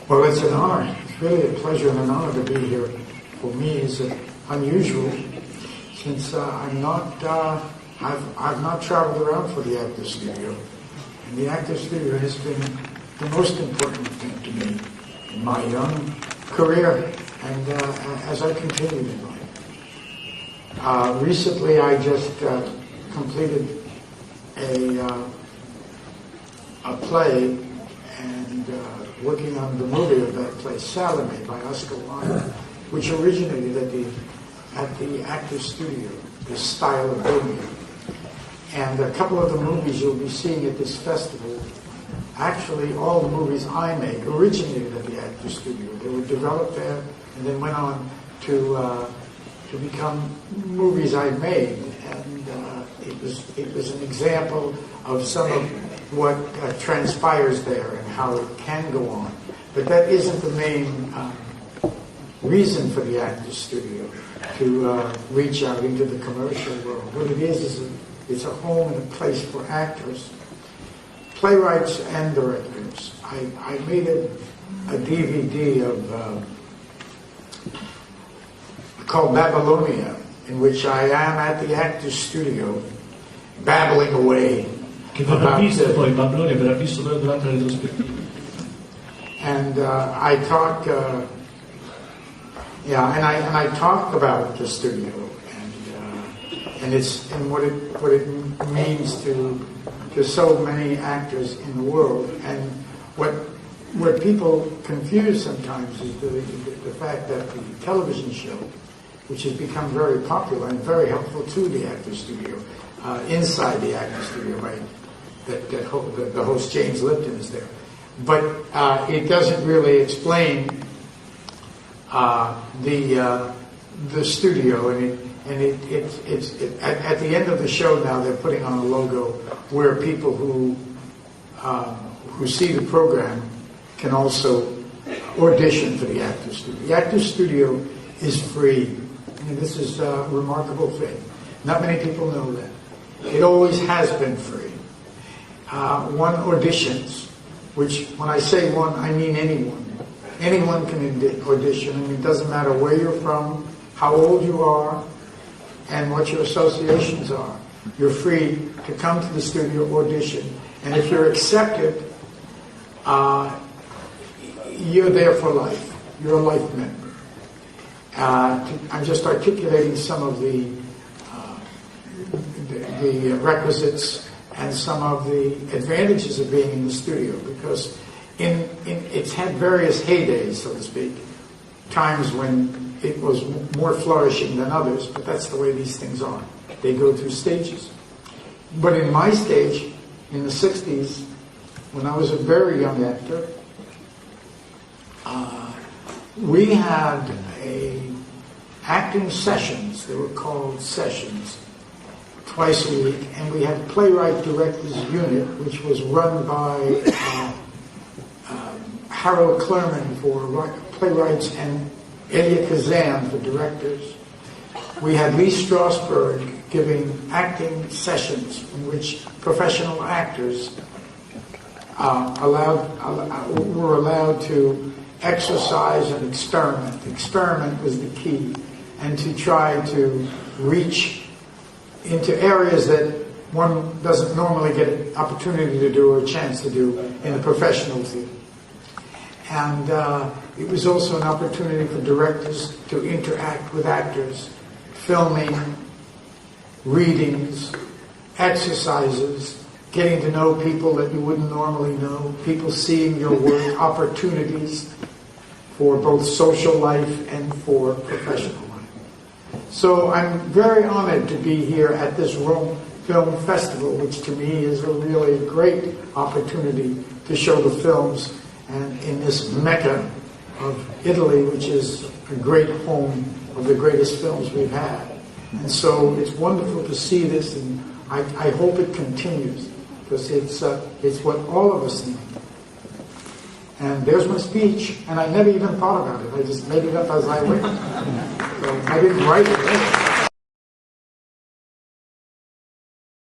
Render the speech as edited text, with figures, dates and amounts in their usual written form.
Well, it's an honor. It's really a pleasure and an honor to be here. For me, it's unusual since I'm not. I've not traveled around for the Actors Studio, and the Actors Studio has been the most important thing to me in my young career and as I continue in life. Recently, I just completed a play and working on the movie of that play, Salome, by Oscar Wilde, which originated at the Actors Studio, this style of doing it. And a couple of the movies you'll be seeing at this festival, actually all the movies I make originated at the Actors Studio. They were developed there and then went on to become movies I made. And it was an example of some of what transpires there and how it can go on. But that isn't the main reason for the Actors Studio, to reach out into the commercial world. What it is it's a home and a place for actors, playwrights and directors. I made a DVD called Babylonia, in which I am at the Actors Studio babbling away. Che verrà visto poi, Babylonia verrà visto durante la retrospettiva. And I talk, and I talk about the studio and what it means to so many actors in the world. And what people confuse sometimes is the fact that the television show, which has become very popular and very helpful to the Actors Studio, inside the Actors Studio, right? The host James Lipton is there, but it doesn't really explain the studio, and it's at the end of the show now they're putting on a logo where people who see the program can also audition for the Actors Studio. The Actors Studio is free. I mean, this is a remarkable thing. Not many people know that. It always has been free. One auditions, which when I say one, I mean anyone. Anyone can audition, and it doesn't matter where you're from, how old you are, and what your associations are. You're free to come to the studio, audition, and if you're accepted, you're there for life. You're a life member. I'm just articulating some of the requisites and some of the advantages of being in the studio, because it's had various heydays, so to speak, times when it was more flourishing than others, but that's the way these things are. They go through stages. But in my stage, in the 60s, when I was a very young actor, we had acting sessions. They were called sessions, twice a week, and we had playwright directors unit, which was run by Harold Clerman for playwrights and Elia Kazan for directors. We had Lee Strasberg giving acting sessions in which professional actors were allowed to exercise and experiment. Experiment was the key, and to try to reach into areas that one doesn't normally get an opportunity to do or a chance to do in the professional field. And it was also an opportunity for directors to interact with actors, filming, readings, exercises, getting to know people that you wouldn't normally know, people seeing your work, opportunities for both social life and for professional life. So I'm very honored to be here at this Rome Film Festival, which to me is a really great opportunity to show the films, and in this Mecca of Italy, which is a great home of the greatest films we've had. And so it's wonderful to see this, and I hope it continues, because it's what all of us need. And there's my speech, and I never even thought about it. I just made it up as I went. So I didn't write it.